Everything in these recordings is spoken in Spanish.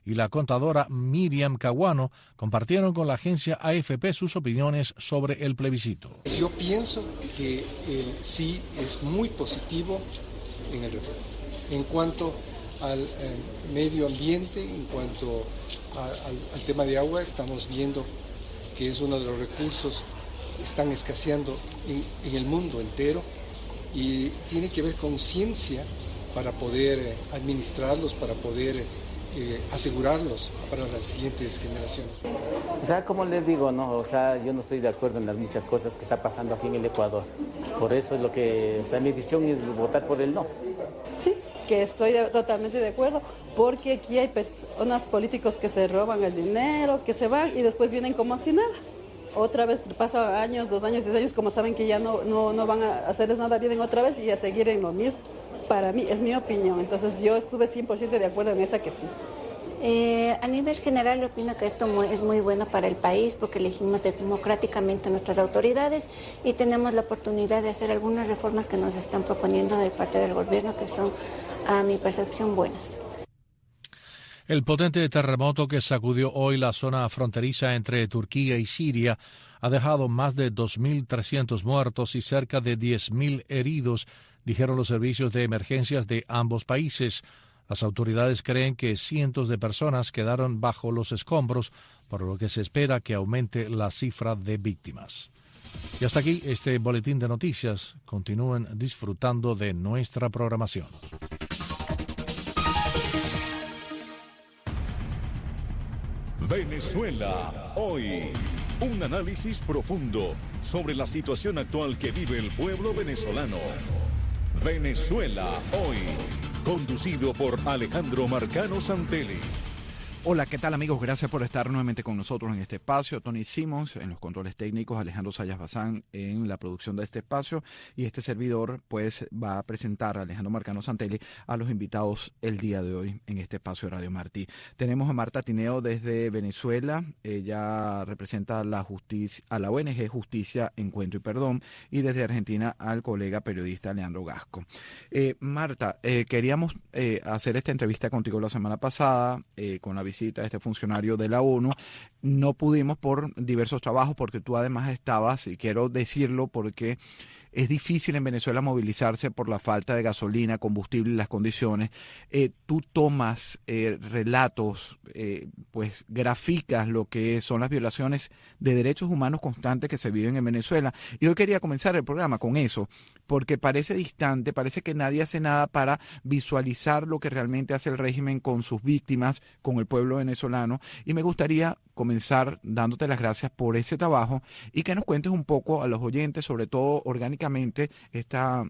y la contadora Miriam Caguano compartieron con la agencia AFP sus opiniones sobre el plebiscito. Yo pienso que el sí es muy positivo en el referéndum. En cuanto al medio ambiente, en cuanto al tema de agua, estamos viendo que es uno de los recursos que están escaseando en el mundo entero y tiene que haber conciencia para poder administrarlos, para poder asegurarlos para las siguientes generaciones. O sea, como les digo, no, o sea, yo no estoy de acuerdo en las muchas cosas que está pasando aquí en el Ecuador. Por eso es lo que, o sea, mi decisión es votar por el no. Sí, que estoy totalmente de acuerdo, porque aquí hay personas políticos que se roban el dinero, que se van y después vienen como si nada. Otra vez pasan años, 2 años, 10 años, como saben que ya no van a hacerles nada, vienen otra vez y a seguir en lo mismo. Para mí, es mi opinión, entonces yo estuve 100% de acuerdo en esa que sí. A nivel general, opino que esto es muy bueno para el país porque elegimos democráticamente a nuestras autoridades y tenemos la oportunidad de hacer algunas reformas que nos están proponiendo de parte del gobierno que son, a mi percepción, buenas. El potente terremoto que sacudió hoy la zona fronteriza entre Turquía y Siria ha dejado más de 2.300 muertos y cerca de 10.000 heridos, dijeron los servicios de emergencias de ambos países. Las autoridades creen que cientos de personas quedaron bajo los escombros, por lo que se espera que aumente la cifra de víctimas. Y hasta aquí este boletín de noticias. Continúen disfrutando de nuestra programación. Venezuela hoy. Un análisis profundo sobre la situación actual que vive el pueblo venezolano. Venezuela hoy. Conducido por Alejandro Marcano Santelli. Hola, ¿qué tal amigos? Gracias por estar nuevamente con nosotros en este espacio. Tony Simons en los controles técnicos, Alejandro Sayas Bazán en la producción de este espacio y este servidor pues va a presentar a Alejandro Marcano Santelli a los invitados el día de hoy en este espacio de Radio Martí. Tenemos a Marta Tineo desde Venezuela, ella representa a la ONG Justicia, Encuentro y Perdón, y desde Argentina al colega periodista Leandro Gasco. Marta, queríamos hacer esta entrevista contigo la semana pasada con la visita de este funcionario de la ONU. No pudimos por diversos trabajos, porque tú además estabas, y quiero decirlo porque es difícil en Venezuela movilizarse por la falta de gasolina, combustible y las condiciones. Tú tomas relatos, pues graficas lo que son las violaciones de derechos humanos constantes que se viven en Venezuela. Y hoy quería comenzar el programa con eso, porque parece distante, parece que nadie hace nada para visualizar lo que realmente hace el régimen con sus víctimas, con el pueblo venezolano. Y me gustaría comenzar dándote las gracias por ese trabajo y que nos cuentes un poco a los oyentes, sobre todo orgánicamente, esta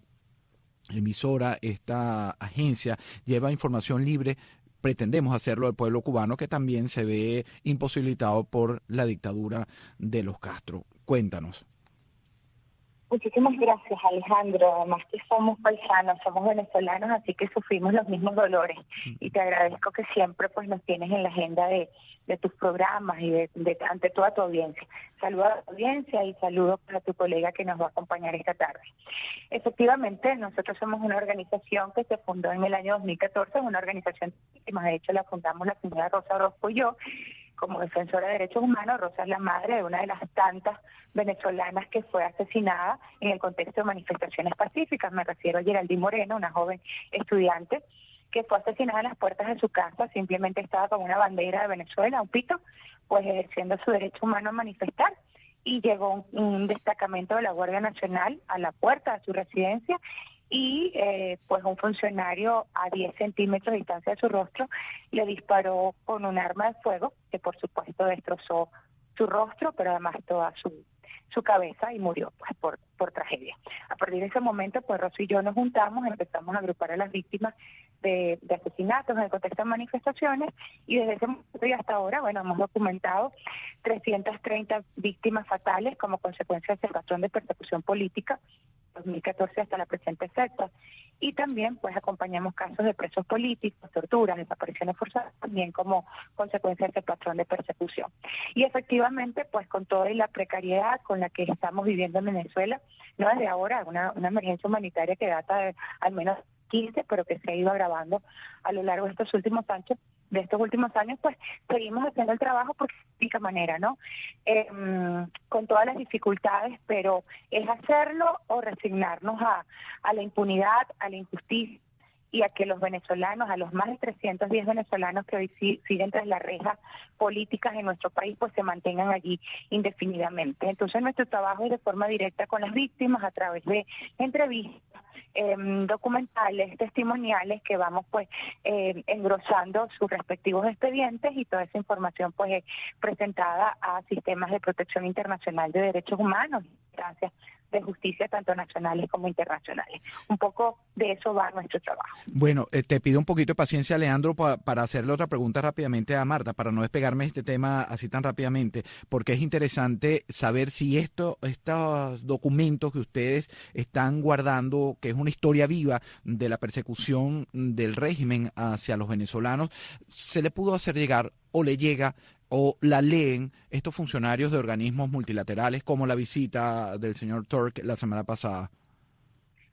emisora, esta agencia lleva información libre. Pretendemos hacerlo al pueblo cubano, que también se ve imposibilitado por la dictadura de los Castro. Cuéntanos. Muchísimas gracias, Alejandro. Además que somos paisanos, somos venezolanos, así que sufrimos los mismos dolores. Y te agradezco que siempre pues nos tienes en la agenda de tus programas y de ante toda tu audiencia. Saludos a tu audiencia y saludos a tu colega que nos va a acompañar esta tarde. Efectivamente, nosotros somos una organización que se fundó en el año 2014, una organización de víctimas. De hecho, la fundamos la señora Rosa Orozco y yo. Como defensora de derechos humanos, Rosa es la madre de una de las tantas venezolanas que fue asesinada en el contexto de manifestaciones pacíficas. Me refiero a Geraldine Moreno, una joven estudiante que fue asesinada en las puertas de su casa. Simplemente estaba con una bandera de Venezuela, un pito, pues ejerciendo su derecho humano a manifestar. Y llegó un destacamento de la Guardia Nacional a la puerta de su residencia y pues un funcionario a 10 centímetros de distancia de su rostro le disparó con un arma de fuego que por supuesto destrozó su rostro, pero además toda su cabeza, y murió pues por tragedia. A partir de ese momento pues Rosa y yo nos juntamos, empezamos a agrupar a las víctimas de asesinatos en el contexto de manifestaciones, y desde ese momento y hasta ahora, bueno, hemos documentado 330 víctimas fatales como consecuencia de ese patrón de persecución política 2014 hasta la presente fecha. Y también pues acompañamos casos de presos políticos, torturas, desapariciones forzadas, también como consecuencia de ese patrón de persecución. Y efectivamente pues con toda la precariedad con la que estamos viviendo en Venezuela, no desde ahora, una emergencia humanitaria que data de al menos 15, pero que se ha ido agravando a lo largo de estos últimos de estos últimos años, pues seguimos haciendo el trabajo por la única manera, ¿no? Con todas las dificultades, pero es hacerlo o resignarnos a la impunidad, a la injusticia, y a que los venezolanos, a los más de 310 venezolanos que hoy siguen tras las rejas políticas en nuestro país, pues se mantengan allí indefinidamente. Entonces nuestro trabajo es de forma directa con las víctimas a través de entrevistas, documentales, testimoniales, que vamos pues engrosando sus respectivos expedientes, y toda esa información pues es presentada a sistemas de protección internacional de derechos humanos, gracias, de justicia tanto nacionales como internacionales. Un poco de eso va nuestro trabajo. Bueno, te pido un poquito de paciencia, Leandro, para hacerle otra pregunta rápidamente a Marta, para no despegarme de este tema así tan rápidamente, porque es interesante saber si estos documentos que ustedes están guardando, que es una historia viva de la persecución del régimen hacia los venezolanos, se le pudo hacer llegar o le llega o la leen estos funcionarios de organismos multilaterales, como la visita del señor Turk la semana pasada.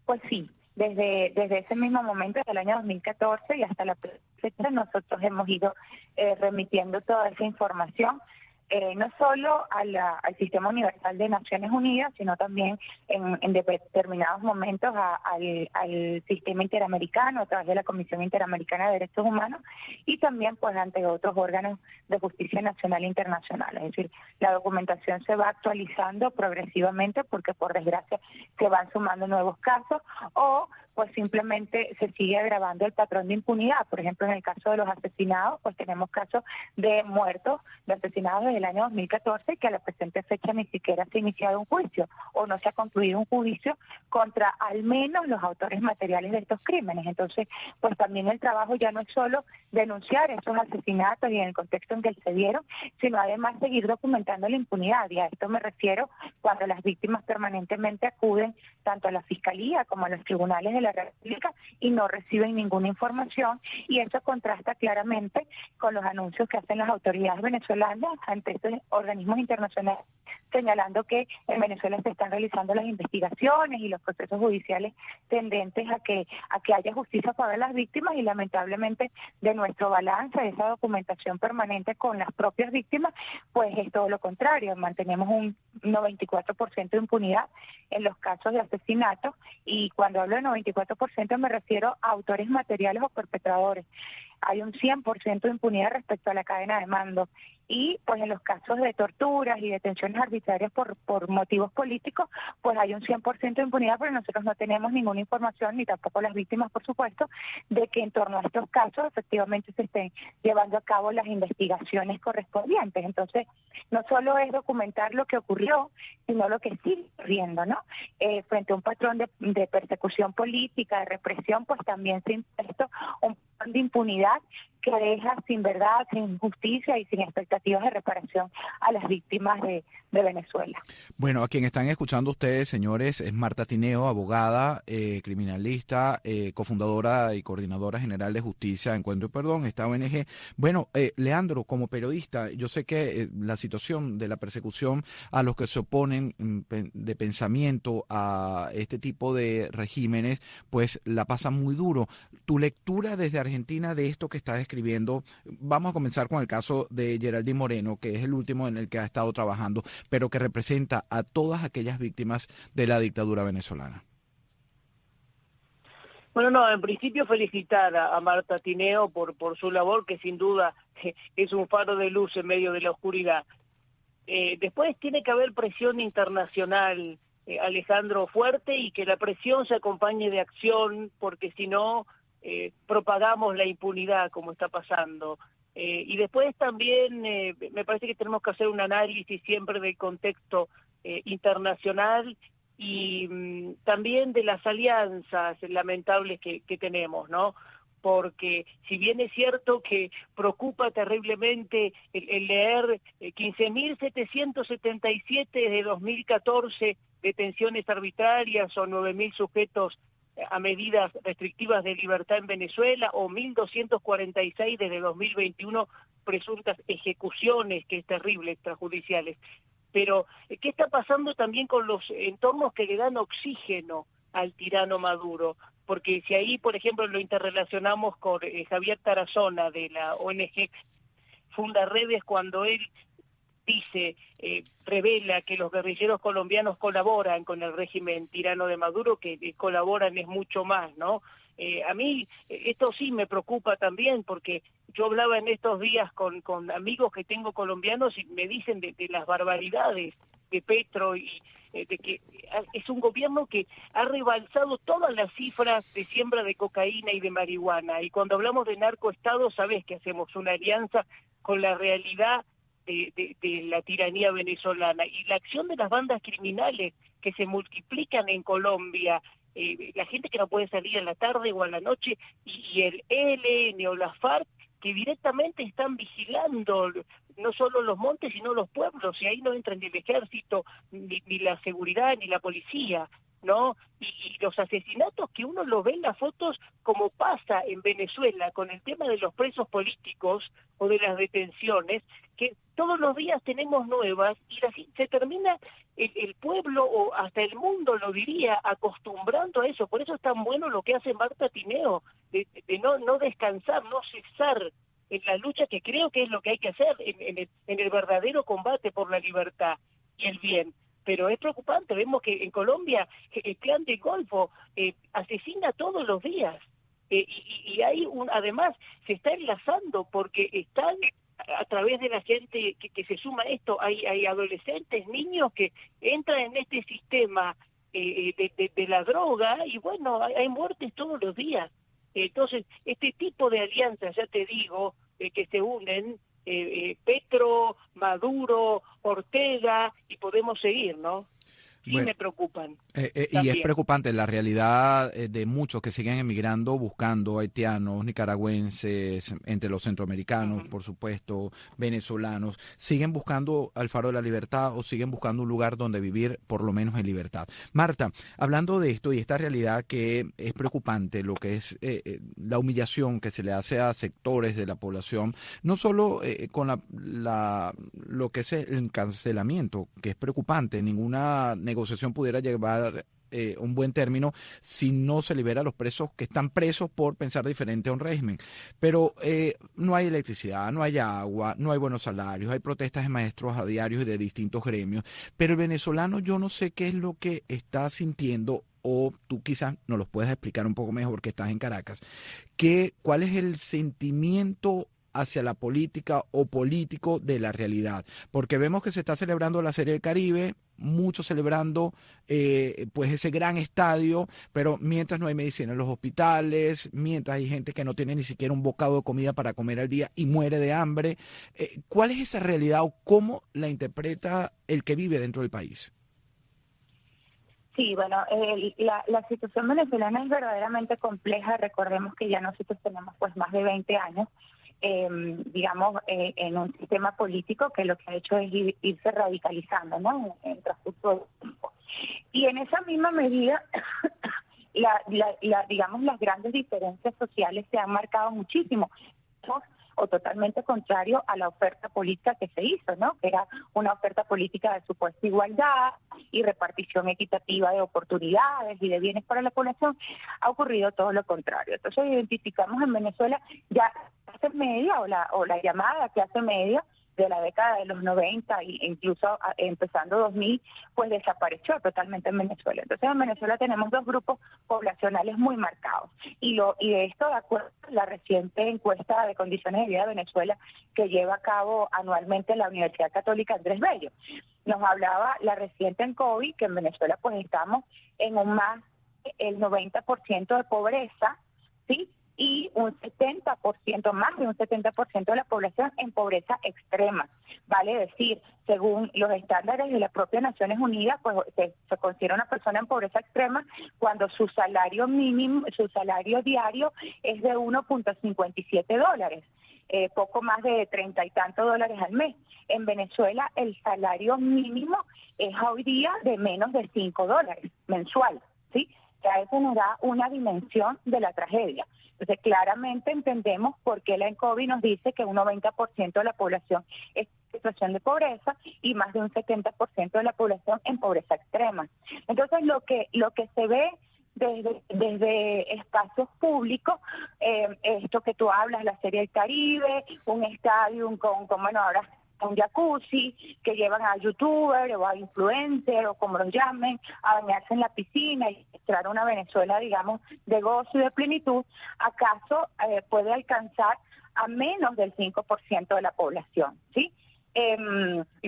Pues sí, desde ese mismo momento, desde el año 2014 y hasta la fecha, nosotros hemos ido remitiendo toda esa información, no solo al Sistema Universal de Naciones Unidas, sino también en determinados momentos al Sistema Interamericano, a través de la Comisión Interamericana de Derechos Humanos, y también pues ante otros órganos de justicia nacional e internacional. Es decir, la documentación se va actualizando progresivamente porque por desgracia se van sumando nuevos casos, o pues simplemente se sigue agravando el patrón de impunidad. Por ejemplo, en el caso de los asesinados, pues tenemos casos de muertos, de asesinados desde el año 2014, que a la presente fecha ni siquiera se ha iniciado un juicio o no se ha concluido un juicio contra al menos los autores materiales de estos crímenes. Entonces, pues también el trabajo ya no es solo denunciar esos asesinatos y en el contexto en que se dieron, sino además seguir documentando la impunidad. Y a esto me refiero cuando las víctimas permanentemente acuden tanto a la Fiscalía como a los tribunales de la República y no reciben ninguna información, y eso contrasta claramente con los anuncios que hacen las autoridades venezolanas ante estos organismos internacionales, señalando que en Venezuela se están realizando las investigaciones y los procesos judiciales tendentes a que haya justicia para las víctimas, y lamentablemente de nuestro balance, de esa documentación permanente con las propias víctimas, pues es todo lo contrario. Mantenemos un 94% de impunidad en los casos de asesinatos, y cuando hablo de 94% me refiero a autores materiales o perpetradores. Hay un 100% de impunidad respecto a la cadena de mando, y pues en los casos de torturas y detenciones arbitrarias por motivos políticos, pues hay un 100% de impunidad, pero nosotros no tenemos ninguna información, ni tampoco las víctimas, por supuesto, de que en torno a estos casos efectivamente se estén llevando a cabo las investigaciones correspondientes. Entonces, no solo es documentar lo que ocurrió, sino lo que sigue ocurriendo, ¿no? Frente a un patrón de persecución política, de represión, pues también se impuesto un patrón de impunidad que deja sin verdad, sin justicia y sin expectativas de reparación a las víctimas de Venezuela. Bueno, a quien están escuchando ustedes, señores, es Marta Tineo, abogada, criminalista, cofundadora y coordinadora general de Justicia, Encuentro y Perdón, esta ONG. Bueno, Leandro, como periodista, yo sé que la situación de la persecución a los que se oponen de pensamiento a este tipo de regímenes, pues la pasa muy duro. Tu lectura desde Argentina de esto que estás escribiendo, vamos a comenzar con el caso de Geraldine Moreno, que es el último en el que ha estado trabajando, pero que representa a todas aquellas víctimas de la dictadura venezolana. Bueno, no, en principio felicitar a Marta Tineo por su labor, que sin duda es un faro de luz en medio de la oscuridad. Después tiene que haber presión internacional, Alejandro, fuerte, y que la presión se acompañe de acción, porque si no propagamos la impunidad como está pasando. Y después también me parece que tenemos que hacer un análisis siempre del contexto internacional y también de las alianzas lamentables que tenemos, ¿no? Porque si bien es cierto que preocupa terriblemente el leer 15.777 de 2014 detenciones arbitrarias o 9.000 sujetos a medidas restrictivas de libertad en Venezuela, o 1.246 desde 2021 presuntas ejecuciones, que es terrible, extrajudiciales. Pero, ¿qué está pasando también con los entornos que le dan oxígeno al tirano Maduro? porque si ahí, por ejemplo, lo interrelacionamos con Javier Tarazona de la ONG Funda Redes, cuando él dice, revela que los guerrilleros colombianos colaboran con el régimen tirano de Maduro, que colaboran es mucho más, ¿no? A mí esto sí me preocupa también, porque yo hablaba en estos días con amigos que tengo colombianos y me dicen de las barbaridades de Petro y de que es un gobierno que ha rebalsado todas las cifras de siembra de cocaína y de marihuana, y cuando hablamos de narcoestado, sabes que hacemos una alianza con la realidad de la tiranía venezolana, y la acción de las bandas criminales que se multiplican en Colombia, la gente que no puede salir a la tarde o a la noche, y el ELN o las FARC, que directamente están vigilando no solo los montes, sino los pueblos, y ahí no entra ni el ejército, ni la seguridad, ni la policía, ¿no? Y los asesinatos que uno lo ve en las fotos, como pasa en Venezuela con el tema de los presos políticos o de las detenciones, que todos los días tenemos nuevas, y así se termina el pueblo, o hasta el mundo, lo diría, acostumbrando a eso. Por eso es tan bueno lo que hace Marta Tineo, de no descansar, no cesar en la lucha, que creo que es lo que hay que hacer en el verdadero combate por la libertad y el bien. Pero es preocupante, vemos que en Colombia el clan del Golfo asesina todos los días, y hay además se está enlazando, porque están a través de la gente que se suma a esto, hay adolescentes, niños que entran en este sistema de la droga, y bueno, hay muertes todos los días. Entonces, este tipo de alianzas, ya te digo, que se unen, Petro, Maduro, Ortega, y podemos seguir, ¿no? Sí, bueno, me preocupan. Y es preocupante la realidad de muchos que siguen emigrando, buscando haitianos, nicaragüenses, entre los centroamericanos, por supuesto, venezolanos, siguen buscando al faro de la libertad, o siguen buscando un lugar donde vivir, por lo menos en libertad. Marta, hablando de esto y esta realidad que es preocupante, lo que es la humillación que se le hace a sectores de la población, no solo con lo que es el encarcelamiento, que es preocupante, ninguna negociación pudiera llevar un buen término si no se libera a los presos que están presos por pensar diferente a un régimen. Pero no hay electricidad, no hay agua, no hay buenos salarios, hay protestas de maestros a diario y de distintos gremios. Pero el venezolano, yo no sé qué es lo que está sintiendo, o tú quizás nos lo puedes explicar un poco mejor, que estás en Caracas. ¿Cuál es el sentimiento hacia la política o político de la realidad? Porque vemos que se está celebrando la Serie del Caribe, muchos celebrando pues ese gran estadio, pero mientras no hay medicina en los hospitales, mientras hay gente que no tiene ni siquiera un bocado de comida para comer al día y muere de hambre, ¿cuál es esa realidad, o cómo la interpreta el que vive dentro del país? Sí, bueno, la situación venezolana es verdaderamente compleja. Recordemos que ya nosotros tenemos pues más de 20 años digamos, en un sistema político que lo que ha hecho es irse radicalizando, ¿no? En transcurso del tiempo. Y en esa misma medida, digamos, las grandes diferencias sociales se han marcado muchísimo, o totalmente contrario a la oferta política que se hizo, ¿no? Que era una oferta política de supuesta igualdad y repartición equitativa de oportunidades y de bienes para la población. Ha ocurrido todo lo contrario. Entonces identificamos en Venezuela ya clase media, o la llamada clase media de la década de los 90 e incluso empezando 2000, pues desapareció totalmente en Venezuela. Entonces en Venezuela tenemos dos grupos poblacionales muy marcados. Y de esto, de acuerdo a la reciente encuesta de condiciones de vida de Venezuela que lleva a cabo anualmente la Universidad Católica Andrés Bello, nos hablaba la reciente en COVID que en Venezuela pues estamos en el 90% de pobreza, ¿sí? Y un 70%, más de un 70% de la población en pobreza extrema. Vale decir, según los estándares de las propias Naciones Unidas, pues se considera una persona en pobreza extrema cuando su salario mínimo, su salario diario es de $1.57, poco más de 30 y tantos dólares al mes. En Venezuela el salario mínimo es hoy día de menos de $5 mensual, ¿sí? Ya eso nos da una dimensión de la tragedia. Entonces, claramente entendemos por qué la ENCOVI nos dice que un 90% de la población es en situación de pobreza y más de un 70% de la población en pobreza extrema. Entonces, lo que se ve desde espacios públicos, esto que tú hablas, la Serie del Caribe, un estadio bueno, ahora un jacuzzi, que llevan a youtubers o a influencers o como los llamen, a bañarse en la piscina y mostrar una Venezuela, digamos, de gozo y de plenitud, ¿acaso puede alcanzar a menos del 5% de la población? ¿Sí?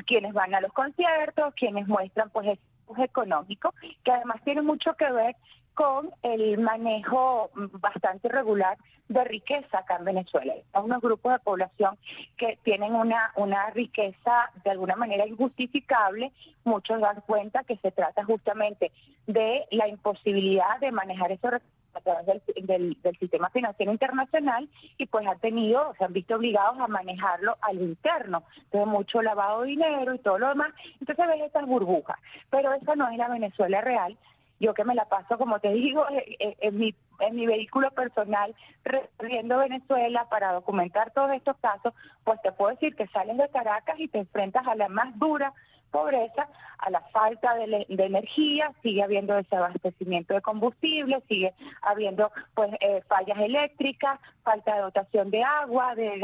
Quienes van a los conciertos, quienes muestran pues el económico, que además tiene mucho que ver con el manejo bastante regular de riqueza acá en Venezuela. Hay unos grupos de población que tienen una riqueza de alguna manera injustificable. Muchos dan cuenta que se trata justamente de la imposibilidad de manejar esos recursos a través del sistema financiero internacional y pues se han visto obligados a manejarlo al interno. Entonces mucho lavado de dinero y todo lo demás. Entonces ves estas burbujas. Pero esa no es la Venezuela real. Yo que me la paso, como te digo, en mi vehículo personal recorriendo Venezuela para documentar todos estos casos, pues te puedo decir que sales de Caracas y te enfrentas a la más dura pobreza, a la falta de energía, sigue habiendo desabastecimiento de combustible, sigue habiendo pues fallas eléctricas, falta de dotación de agua, de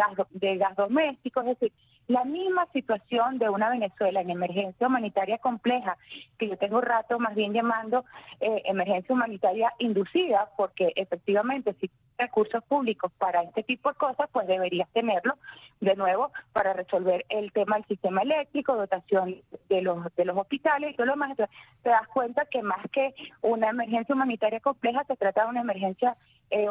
gas doméstico, es decir, la misma situación de una Venezuela en emergencia humanitaria compleja, que yo tengo rato más bien llamando emergencia humanitaria inducida, porque efectivamente si tienes recursos públicos para este tipo de cosas, pues deberías tenerlo de nuevo para resolver el tema del sistema eléctrico, dotación de los hospitales y todo lo más. Entonces, te das cuenta que más que una emergencia humanitaria compleja, se trata de una emergencia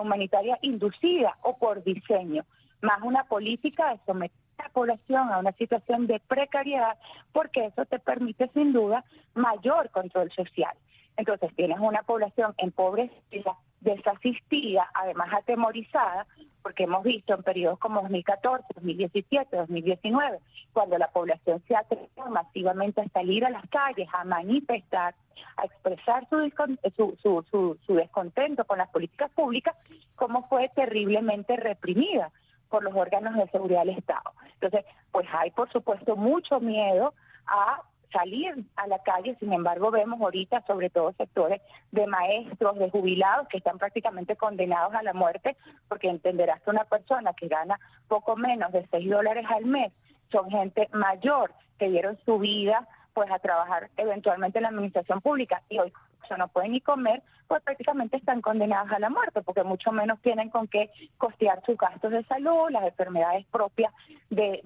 humanitaria inducida o por diseño, más una política de someter a la población a una situación de precariedad, porque eso te permite sin duda mayor control social. Entonces tienes una población empobrecida, desasistida, además atemorizada, porque hemos visto en periodos como 2014, 2017, 2019, cuando la población se atrevió masivamente a salir a las calles, a manifestar, a expresar su descontento con las políticas públicas, cómo fue terriblemente reprimida por los órganos de seguridad del Estado. Entonces, pues hay por supuesto mucho miedo a salir a la calle. Sin embargo, vemos ahorita sobre todo sectores de maestros, de jubilados que están prácticamente condenados a la muerte, porque entenderás que una persona que gana poco menos de $6 al mes son gente mayor que dieron su vida pues a trabajar eventualmente en la administración pública y hoy no pueden ni comer, pues prácticamente están condenados a la muerte, porque mucho menos tienen con qué costear sus gastos de salud, las enfermedades propias de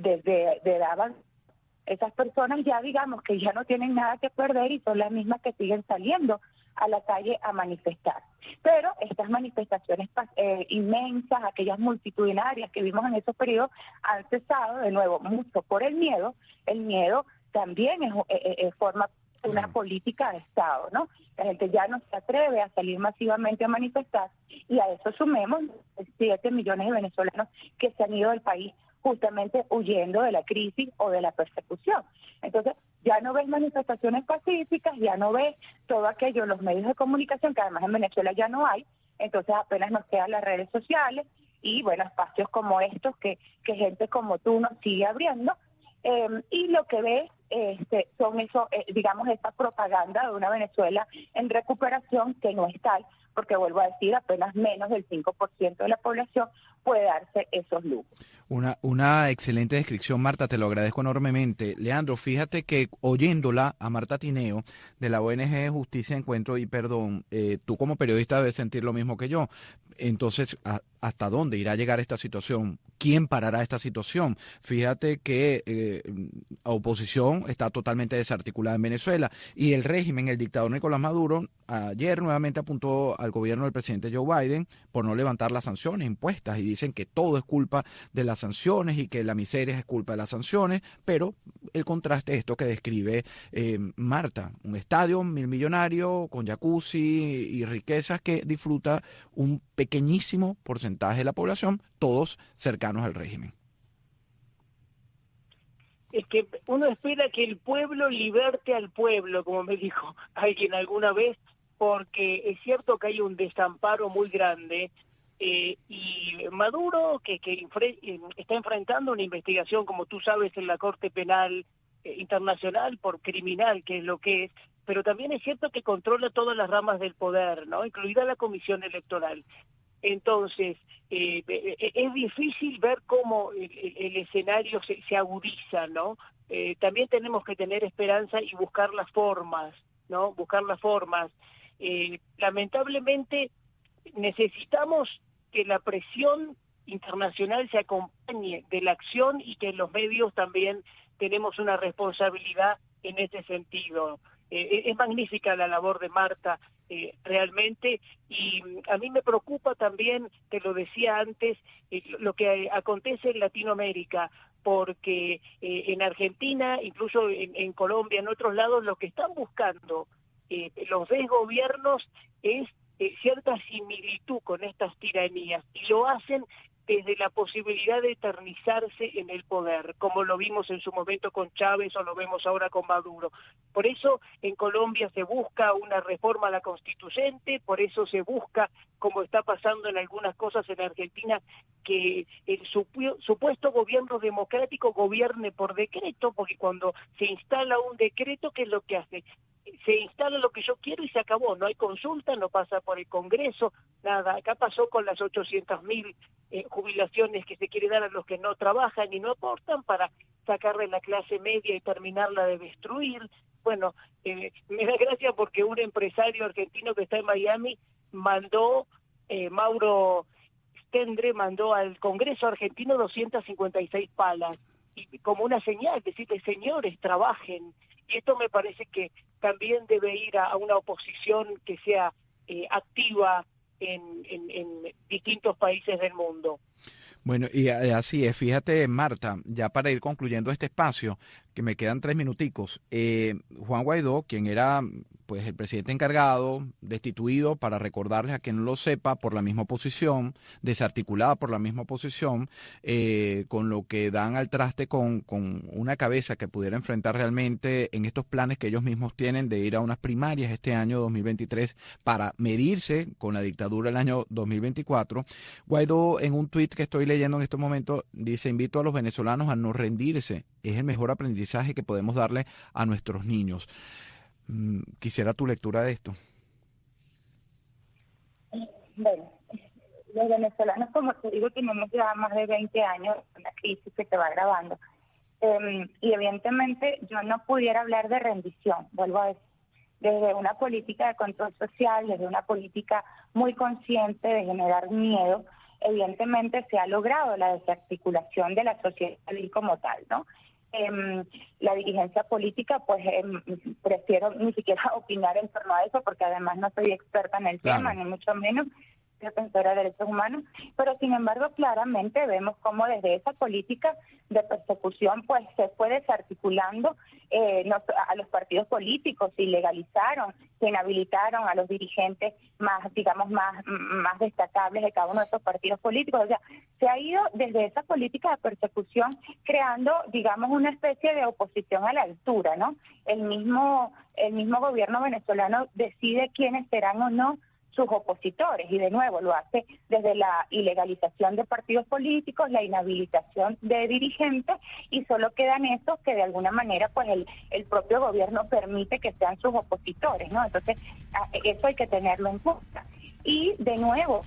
edad. Esas personas ya digamos que ya no tienen nada que perder y son las mismas que siguen saliendo a la calle a manifestar. Pero estas manifestaciones inmensas, aquellas multitudinarias que vimos en esos periodos, han cesado de nuevo mucho por el miedo. El miedo también forma una política de Estado, ¿no? La gente ya no se atreve a salir masivamente a manifestar y a eso sumemos 7 millones de venezolanos que se han ido del país justamente huyendo de la crisis o de la persecución. Entonces, ya no ves manifestaciones pacíficas, ya no ves todo aquello, los medios de comunicación, que además en Venezuela ya no hay, entonces apenas nos quedan las redes sociales y, bueno, espacios como estos que gente como tú nos sigue abriendo, y lo que ves son digamos, esta propaganda de una Venezuela en recuperación que no es tal, porque vuelvo a decir, apenas menos del 5% de la población puede darse esos lujos. Una excelente descripción, Marta, te lo agradezco enormemente. Leandro, fíjate que oyéndola a Marta Tineo de la ONG Justicia, Encuentro y Perdón, tú como periodista debes sentir lo mismo que yo. Entonces, ¿hasta dónde irá a llegar esta situación? ¿Quién parará esta situación? Fíjate que la oposición está totalmente desarticulada en Venezuela y el régimen, el dictador Nicolás Maduro, ayer nuevamente apuntó al gobierno del presidente Joe Biden por no levantar las sanciones impuestas y dicen que todo es culpa de las sanciones y que la miseria es culpa de las sanciones, pero el contraste es esto que describe Marta, un estadio millonario con jacuzzi y riquezas que disfruta un pequeñísimo porcentaje de la población, todos cercanos al régimen. Es que uno espera que el pueblo liberte al pueblo, como me dijo alguien alguna vez, porque es cierto que hay un desamparo muy grande, y Maduro, que está enfrentando una investigación, como tú sabes, en la Corte Penal Internacional por criminal, que es lo que es, pero también es cierto que controla todas las ramas del poder, ¿no? Incluida la Comisión Electoral. Entonces, es difícil ver cómo el escenario se agudiza, ¿no? También tenemos que tener esperanza y buscar las formas, ¿no? Buscar las formas. Lamentablemente, necesitamos que la presión internacional se acompañe de la acción y que los medios también tenemos una responsabilidad en ese sentido. Es magnífica la labor de Marta, realmente, y a mí me preocupa también, te lo decía antes, lo que acontece en Latinoamérica, porque en Argentina, incluso en Colombia, en otros lados, lo que están buscando los desgobiernos es cierta similitud con estas tiranías, y lo hacen desde la posibilidad de eternizarse en el poder, como lo vimos en su momento con Chávez o lo vemos ahora con Maduro. Por eso en Colombia se busca una reforma a la constituyente, por eso se busca, como está pasando en algunas cosas en Argentina, que el supuesto gobierno democrático gobierne por decreto, porque cuando se instala un decreto, ¿qué es lo que hace? Se instala lo que yo quiero y se acabó, no hay consulta, no pasa por el Congreso, nada. Acá pasó con las 800.000 jubilaciones que se quiere dar a los que no trabajan y no aportan para sacarle la clase media y terminarla de destruir. Bueno, me da gracia porque un empresario argentino que está en Miami mandó, Mauro Stendre mandó al Congreso argentino 256 palas, y como una señal, decirle, señores, trabajen. Y esto me parece que también debe ir a una oposición que sea activa en distintos países del mundo. Bueno, y así es. Fíjate, Marta, ya para ir concluyendo este espacio, que me quedan 3 minuticos, Juan Guaidó, quien era pues el presidente encargado, destituido, para recordarles a quien no lo sepa, por la misma oposición, desarticulada por la misma oposición, con lo que dan al traste con una cabeza que pudiera enfrentar realmente en estos planes que ellos mismos tienen de ir a unas primarias este año 2023 para medirse con la dictadura el año 2024. Guaidó, en un tuit que estoy leyendo en estos momentos, dice: invito a los venezolanos a no rendirse, es el mejor aprendizaje que podemos darle a nuestros niños. Quisiera tu lectura de esto. Bueno, los venezolanos, como te digo, tenemos ya más de 20 años en la crisis que se va agravando. Y evidentemente yo no pudiera hablar de rendición, vuelvo a decir, desde una política de control social, desde una política muy consciente de generar miedo. Evidentemente se ha logrado la desarticulación de la sociedad civil como tal, ¿no? La dirigencia política, pues prefiero ni siquiera opinar en torno a eso, porque además no soy experta en el tema, ni mucho menos defensora de derechos humanos, pero sin embargo claramente vemos cómo desde esa política de persecución pues se fue desarticulando a los partidos políticos, se ilegalizaron, se inhabilitaron a los dirigentes más, digamos, más destacables de cada uno de esos partidos políticos. O sea, se ha ido desde esa política de persecución creando, digamos, una especie de oposición a la altura, ¿no? El mismo gobierno venezolano decide quiénes serán o no sus opositores, y de nuevo lo hace desde la ilegalización de partidos políticos, la inhabilitación de dirigentes, y solo quedan esos que de alguna manera pues el propio gobierno permite que sean sus opositores, ¿no? Entonces eso hay que tenerlo en cuenta. Y de nuevo,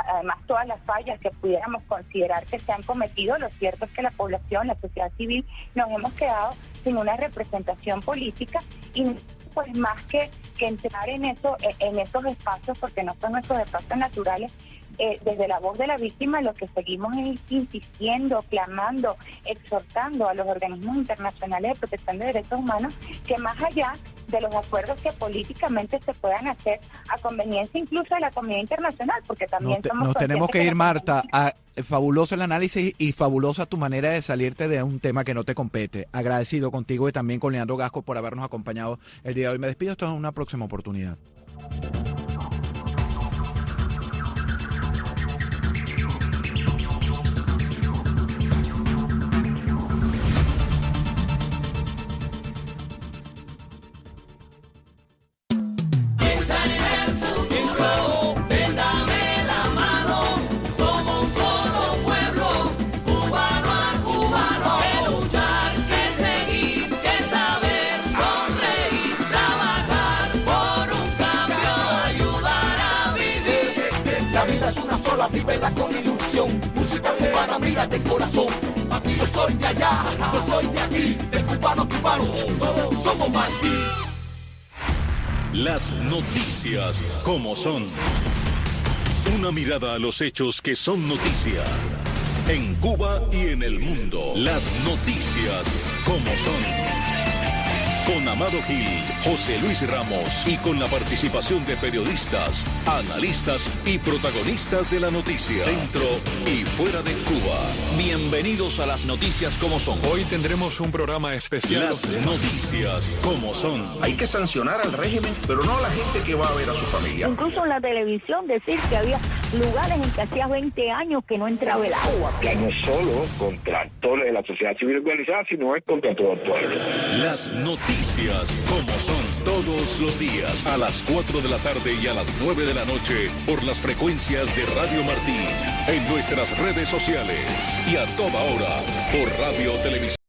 además todas las fallas que pudiéramos considerar que se han cometido, lo cierto es que la población, la sociedad civil, nos hemos quedado sin una representación política, y pues más que entrar en esos espacios, porque no son nuestros espacios naturales, desde la voz de la víctima lo que seguimos es insistiendo, clamando, exhortando a los organismos internacionales de protección de derechos humanos que más allá de los acuerdos que políticamente se puedan hacer a conveniencia incluso de la comunidad internacional, porque también nos tenemos que ir, Marta. Fabuloso el análisis y fabulosa tu manera de salirte de un tema que no te compete. Agradecido contigo y también con Leandro Gasco por habernos acompañado el día de hoy. Me despido, esto es una próxima oportunidad. Colombia de corazón. Aquí yo soy de allá, yo soy de aquí, de cubano, todos somos Martí. Las noticias como son. Una mirada a los hechos que son noticia. En Cuba y en el mundo. Las noticias como son. Con Amado Gil, José Luis Ramos y con la participación de periodistas, analistas y protagonistas de la noticia, dentro y fuera de Cuba. Bienvenidos a las noticias como son. Hoy tendremos un programa especial. Las noticias como son. Hay que sancionar al régimen, pero no a la gente que va a ver a su familia. Incluso en la televisión decir que había lugares en que hacía 20 años que no entraba el agua. Ya no solo contra actores de la sociedad civil organizada, sino es contra todo el pueblo. Las noticias como son, todos los días a las 4 de la tarde y a las 9 de la noche por las frecuencias de Radio Martí, en nuestras redes sociales y a toda hora por Radio Televisión.